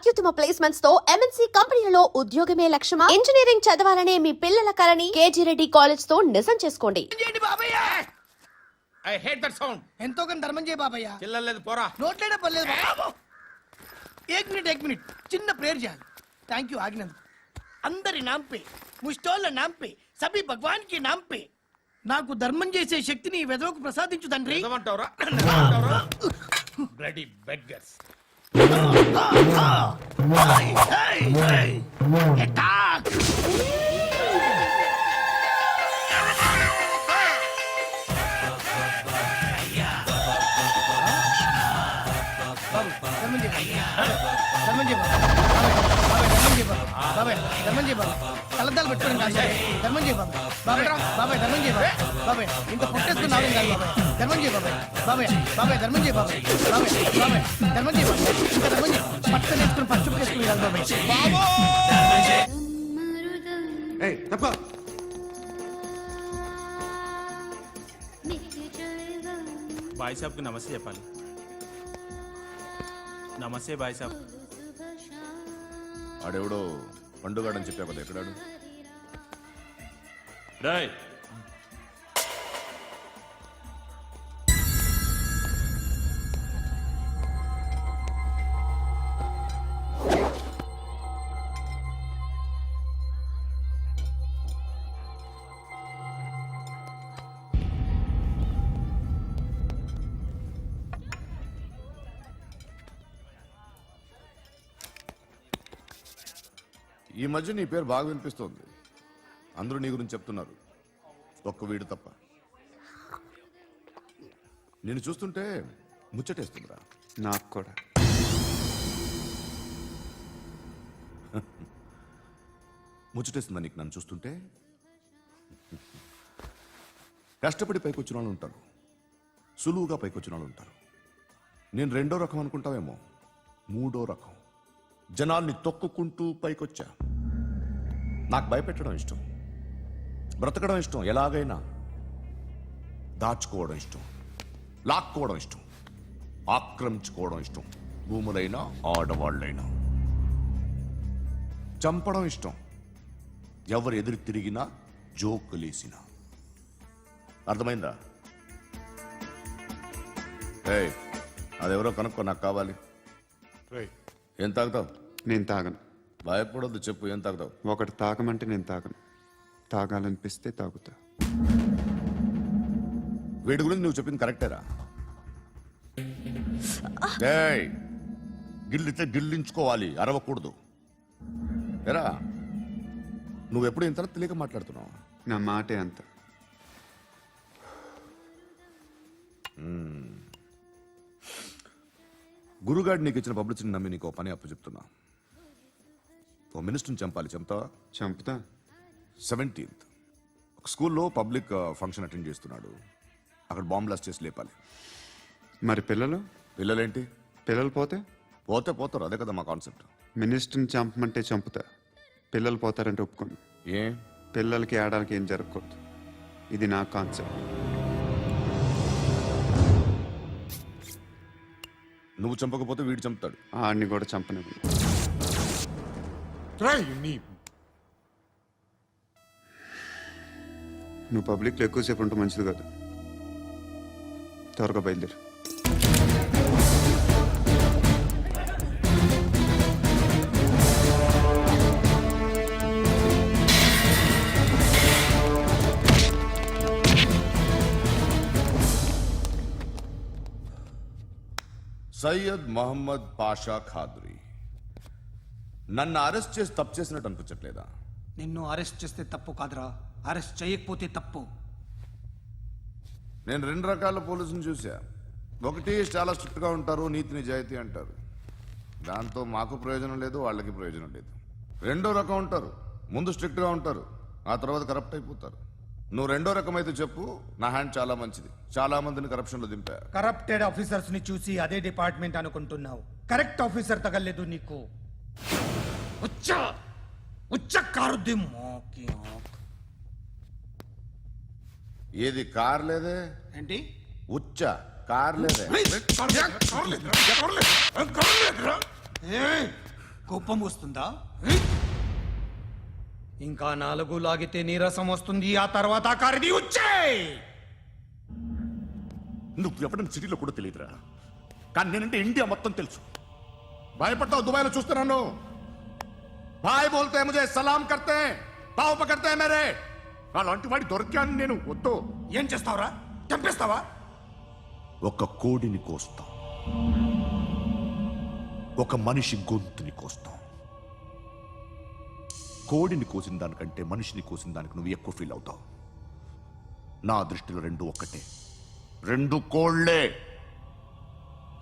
అత్యుత్తమ ప్లేస్మెంట్స్ తో ఎంఎన్సీ కంపెనీలలో ఉద్యోగమే లక్ష్యమా? ఇంజనీరింగ్ చదవాలనే మీ పిల్లల కలని కేజీ రెడ్డి కాలేజ్ తో నిజం చేసుకోండి. I hate that sound. ఎంతో కొంత ధర్మం చేయ బాబయ్య. చిల్లలేదు పోరా. నోట్లేనే పర్లేదు బాబు. एक मिनट చిన్న ప్రేయర్ చేయాలి. థ్యాంక్ యూ ఆగినందుకు. అందరి నామ్ పే, ముష్టోళ్ళ నామ్ పే, సభీ భగవాన్ కి నామ్ పే నాకు ధర్మం చేసే శక్తిని ఈ వెదవకు ప్రసాదించు తండ్రి. ఏమంటావురా? Bloody beggars. కలద్దాలు పెట్టుకోండి ధర్మం చేయ బాబాయ్. బాబాయ్ ధర్మం చేయ బాబాయ్. ఇంత పుట్టేసుకున్నావు కాదు బాబాయ్. ధర్మం చేయ బాబాయ్. బాబాయ్ ధర్మం చేయ బాబాయ్. ధర్మం చేయ బాబాయ్. ఇంకా ధర్మం చేయ. పట్టు నేర్చుకుని పచ్చుకు వేసుకుని కాదు బాబాయ్. బాయ్ సాబ్కి నమస్తే చెప్పాలి. నమస్తే బాయ్ సాబ్. ఆడెవడో పండుగాడని చెప్పావు కదా, ఎక్కడాడు? రాయ్ ఈ మధ్య నీ పేరు బాగా వినిపిస్తోంది. అందరూ నీ గురించి చెప్తున్నారు, ఒక్క వీడు తప్ప. నేను చూస్తుంటే ముచ్చటేస్తుందిరా. నాకు కూడా. ముచ్చటేస్తుందా నీకు నన్ను చూస్తుంటే? కష్టపడి పైకొచ్చిన వాళ్ళు ఉంటారు, సులువుగా పైకొచ్చిన వాళ్ళు ఉంటారు. నేను రెండో రకం అనుకుంటావేమో, మూడో రకం. జనాల్ని తొక్కుకుంటూ పైకొచ్చా. నాకు భయపెట్టడం ఇష్టం, బ్రతకడం ఇష్టం, ఎలాగైనా దాచుకోవడం ఇష్టం, లాక్కోవడం ఇష్టం, ఆక్రమించుకోవడం ఇష్టం. భూములైనా ఆడవాళ్ళైనా చంపడం ఇష్టం, ఎవరు ఎదురు తిరిగినా జోకులేసినా. అర్థమైందా? ఏయ్, అదెవరో కనుక్కో, నాకు కావాలి. ఏం తాగుతావు? నేను తాగను. భయపడొద్దు, చెప్పు, ఏం తాగుతావు? ఒకటి తాగమంటే నేను తాగను. తాగాలనిపిస్తే తాగుతా. వీడి గురించి నువ్వు చెప్పింది కరెక్టేరా? ఏయ్, గిల్లితే గిల్లించుకోవాలి, అరవకూడదు. ఎరా, నువ్వెప్పుడు ఇంత తెలియక మాట్లాడుతున్నావు? నా మాటే అంత. గురుగాడు నీకు ఇచ్చిన పబ్లిసిటీని నమ్మి నీకు పని అప్పు చెప్తున్నా. ఓ మినిస్టర్ని చంపాలి, చంపుతావా? చంపుతా. 17th ఒక స్కూల్లో పబ్లిక్ ఫంక్షన్ అటెండ్ చేస్తున్నాడు. అక్కడ బాంబ్ బ్లాస్ట్ చేసి లేపాలి. మరి పిల్లలు? పిల్లలేంటి? పిల్లలు పోతే పోతారు, అదే కదా మా కాన్సెప్ట్. మినిస్టర్ని చంపమంటే చంపుతా, పిల్లలు పోతారంటే ఒప్పుకోను. ఏ? పిల్లలకి ఆడడానికి ఏం జరగకూడదు. ఇది నా కాన్సెప్ట్. నువ్వు చంపకపోతే వీడు చంపుతాడు. ఆడిని కూడా చంపనివ్వను. నువ్వు పబ్లిక్లో ఎక్కువసేపు ఉంటే మంచిది కాదు. త్వరగా బయలుదేరు. సయ్యద్ మహమ్మద్ పాషా ఖాద్రీ. నన్ను అరెస్ట్ చేసి తప్పు చేసినట్టు అనిపించట్లేదా? నిన్ను అరెస్ట్ చేస్తే తప్పు కాదురా, అరెస్ట్ చేయకపోతే తప్పు. నేను 2 రకాల పోలీసుని చూసా. ఒకటి చాలా స్ట్రిక్ట్గా ఉంటారు, నీతి నిజాయితీ అంటారు, దాంతో మాకు ప్రయోజనం లేదు, వాళ్ళకి ప్రయోజనం లేదు. రెండో రకం ఉంటారు, ముందు స్ట్రిక్ట్గా ఉంటారు, ఆ తర్వాత కరప్ట్ అయిపోతారు. నువ్వు రెండో రకం అయితే చెప్పు, నా హ్యాండ్ చాలా మంచిది, చాలా మందిని కరప్షన్లో దింపా. కరప్టెడ్ ఆఫీసర్స్ ని చూసి అదే డిపార్ట్మెంట్ అనుకుంటున్నావు. కరెక్ట్ ఆఫీసర్ తగలేదు నీకు. ఏది కార్ లేదే? ఏంటి? ఉచ్చ కార్ లేదే? కోపం వస్తుందా ఇంకా 4 లాగితే నీరసం వస్తుంది ఆ తర్వాత కారిది వచ్చేయ్ నువ్వు ఎవడని సిటీలో కూడా తెలియదురా కానీ నేనంటే ఇండియా మొత్తం తెలుసు భయపడతావు దుబాయ్లో చూస్తున్నాను భాయ్ బోల్తే ముజే సలాం కర్తే పావు పకర్తే మేరే అలాంటి వాడి దొరికాను నేను వద్దు ఏం చేస్తావురా చంపేస్తావా ఒక కోడిని కోస్తాం ఒక మనిషి గొంతుని కోస్తాం కోడిని కోసిన దానికంటే మనిషిని కోసిన దానికి నువ్వు ఎక్కువ ఫీల్ అవుతావు నా దృష్టిలో రెండు ఒక్కటే రెండు కోళ్లే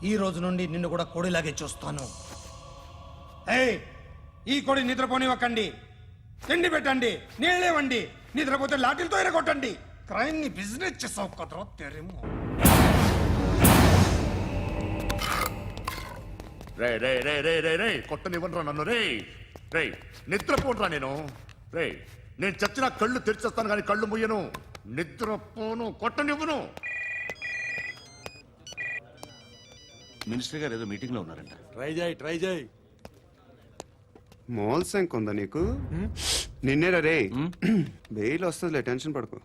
ఈ రోజు నుండి నిన్ను కూడా కోడిలాగే చూస్తాను ఏయ్ ఈ కోడి నిద్రపోనివ్వకండి తిండి పెట్టండి నీళ్ళేవండి నిద్రపోతే లాఠీలతో ఎరగొట్టండి క్రైమ్ ని బిజినెస్ చేసావు కదరా తెరేమో రే రే రే రే రే రే కొట్టనివ్వనరా నన్ను రే రే నిద్రపోనరా నేను చచ్చిన కళ్ళు తెరిచేస్తాను కానీ కళ్ళు ముయ్యను నిద్రపోను కొట్టనివ్వను మినిస్టర్ గారు ఏదో మీటింగ్ లో ఉన్నారంట. ట్రై చేయి మోల్ సంక్ ఉందా నీకు నిన్నేరా రే బెయిల్ వస్తుందిలే టెన్షన్ పడుకో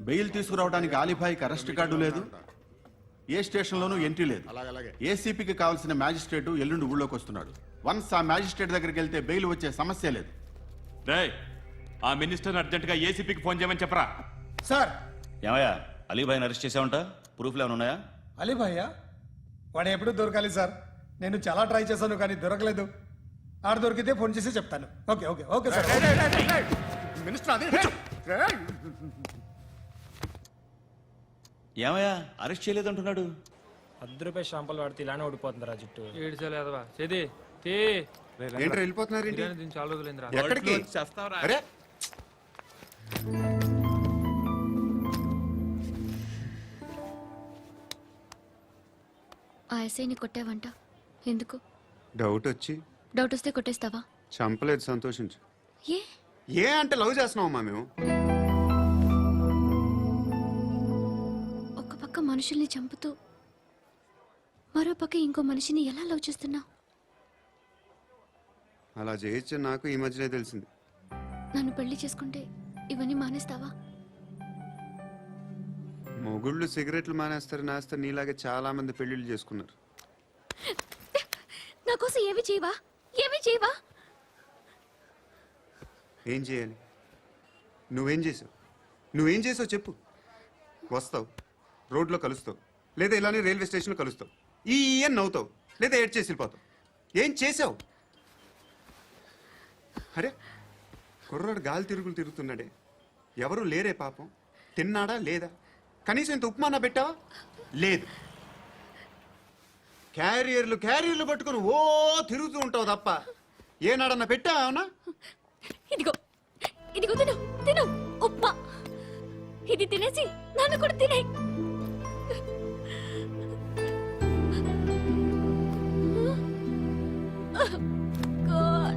బెయిల్ తీసుకురావడానికి ఆలిభాయికి అరెస్ట్ కార్డు లేదు, ఏ స్టేషన్లోనూ ఎంట్రీ లేదు. ఏసీపీకి కావాల్సిన మ్యాజిస్ట్రేట్ ఎల్లుండి ఊళ్ళోకి వస్తున్నాడు. వన్స్ ఆ మ్యాజిస్ట్రేట్ దగ్గరికి వెళ్తే బెయిల్ వచ్చే సమస్య లేదు. ఆ మినిస్టర్ అర్జెంట్ గా ఏసీపీకి ఫోన్ చేయమని చెప్పరా. సార్ ఏమయ్యా అలీభాయ్ని అరెస్ట్ చేసావంట, ప్రూఫ్లు ఏమైనా ఉన్నాయా? అలీ భయ్యా వాడు ఎప్పుడు దొరకాలి సార్, నేను చాలా ట్రై చేశాను కానీ దొరకలేదు. ఆడ దొరికితే ఫోన్ చేసి చెప్తాను. Okay okay okay sir. Minister అది ఏమయ్యా అరెస్ట్ చేయలేదంటున్నాడు. ₹10 షాంపూలు వాడితే ఇలానే ఓడిపోతుందిరా జుట్టు. ఏడ్చలేదవా చేది ఏంట్రా వెళ్ళిపోతున్నారు ఏంటి? దీన్ని చాలా రోజులైందిరా. ఎక్కడికి? అరే ఆ ఎస్ఐని కొట్టావంట, ఎందుకు? డౌట్ వచ్చి. డౌట్ వస్తే కొట్టేస్తావా? చంపలేదు, సంతోషించు. ఏ ఏ అంటే లవ్ చేస్తున్నావమ్మా మేము. ఒక పక్క మనుషుల్ని చంపుతూ మరో పక్క ఇంకో మనిషిని ఎలా లవ్ చేస్తున్నావు? అలా చేయొచ్చు నాకు ఈ మధ్యనే తెలిసింది. నన్ను పెళ్లి చేసుకుంటే ఇవన్నీ మానేస్తావా? మొగుళ్ళు సిగరెట్లు మానేస్తారు, నాస్తారు. నీలాగే చాలా మంది పెళ్లిళ్ళు చేసుకున్నారు. నా కోసం ఏమి చేయవా? ఏమి చేయవా? ఏం చేయాలి? నువ్వేం చేసావు? నువ్వేం చేసావు చెప్పు. వస్తావు, రోడ్లో కలుస్తావు, లేదా ఇలానే రైల్వే స్టేషన్లో కలుస్తావు, ఈ అని నవ్వుతావు, లేదా ఏడ్ చేసి వెళ్ళిపోతావు. ఏం చేసావు? అరే కుర్రాడు గాలి తిరుగులు తిరుగుతున్నాడే, ఎవరు లేరే పాపం. తిన్నాడా లేదా? కనీసం ఇంత ఉప్మానా పెట్టావా? లేదు. క్యారియర్లు పట్టుకుని ఓ తిరుగుతూ ఉంటావు తప్ప ఏనాడన్నా పెట్టావా? అవునా? ఇదిగో ఇదిగో తిను తిను ఉప్మా. ఇది తినేసి నన్ను కూడా తినే. God.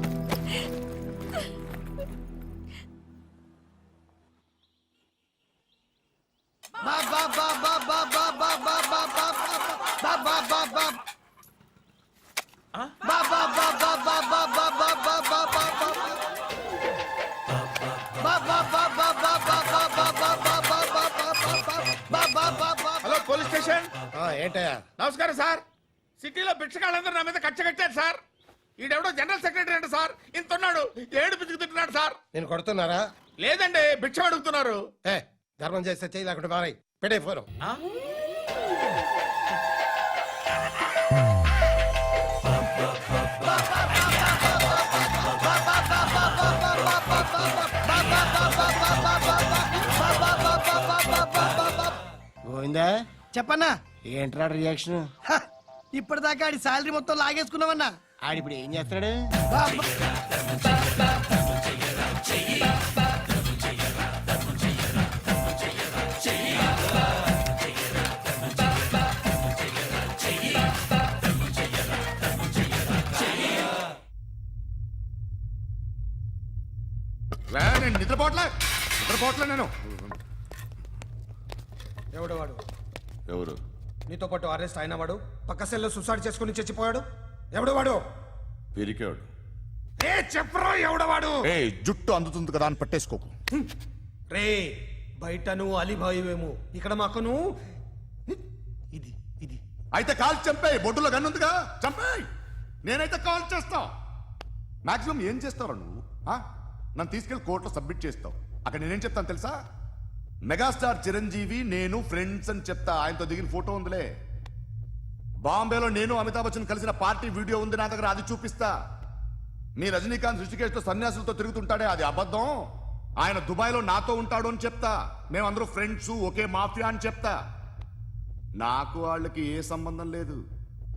Hello police station. ఏంటయ్యా? నమస్కారం సార్. సిటీలో భిక్షగాళ్ళందరూ నా మీద కక్ష కట్టారు సార్. ఈడెవడో జనరల్ సెక్రటరీ అంట సార్, ఇంత ఉన్నాడు, 7 పిచ్చుకు తింటున్నాడు సార్. నేను కొడుతున్నారా? లేదండి, భిక్ష అడుగుతున్నారు. ఏ ధర్మం చేస్తే చేయి, లేకుండా మారాయి. పెట్టే ఫోను. గోవిందా చెప్పన్నా. ఏంట్రా రియాక్షన్? ఇప్పటిదాకా ఆడి శాలరీ మొత్తం లాగేసుకున్నావన్నా. ఆడిప్పుడు ఏం చేస్తాడు? నేను నిద్రపోవట్లే నేను. ఎవడు వాడు? ఎవరు? నీతో పాటు అరెస్ట్ అయిన వాడు? పక్క సెల్లో సుసైడ్ చేసుకుని చచ్చిపోయాడు ఎవడు వాడు? పిరికాడు. ఏ చెప్పరా ఎవడవాడు? ఏ జుట్టు అందుతుంది కదా అని పట్టేసుకోకు. రే బయట నువ్వు అలీబాయివేమో, ఇక్కడ మాకు నువ్వు ఇది ఇది అయితే కాల్ చంపేయి. బొడ్డులో గన్నుందిగా, చంపేయి. నేనైతే కాల్ చేస్తా. మాక్సిమం ఏం చేస్తావు నువ్వు? నన్ను తీసుకెళ్లి కోర్టులో సబ్మిట్ చేస్తావు. అక్కడ నేనేం చెప్తాను తెలుసా? మెగాస్టార్ చిరంజీవి నేను ఫ్రెండ్స్ అని చెప్తా. ఆయనతో దిగిన ఫోటో ఉందిలే. బాంబేలో నేను అమితాబ్ బచ్చన్ కలిసిన పార్టీ వీడియో ఉంది నా దగ్గర, అది చూపిస్తా. మీ రజనీకాంత్ ఋషికేశ్తో సన్యాసులతో తిరుగుతుంటాడే, అది అబద్ధం. ఆయన దుబాయ్లో నాతో ఉంటాడు అని చెప్తా. మేమందరూ ఫ్రెండ్స్, ఒకే మాఫియా అని చెప్తా. నాకు వాళ్ళకి ఏ సంబంధం లేదు.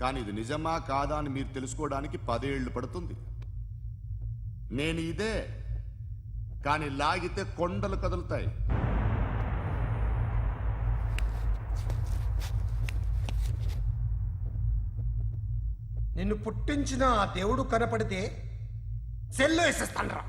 కానీ ఇది నిజమా కాదా అని మీరు తెలుసుకోవడానికి 10 ఏళ్లు పడుతుంది. నేను ఇదే, కానీ లాగితే కొండలు కదులుతాయి. నిన్ను పుట్టించిన ఆ దేవుడు కనపడితే సెల్లో వేసేస్తాను రా.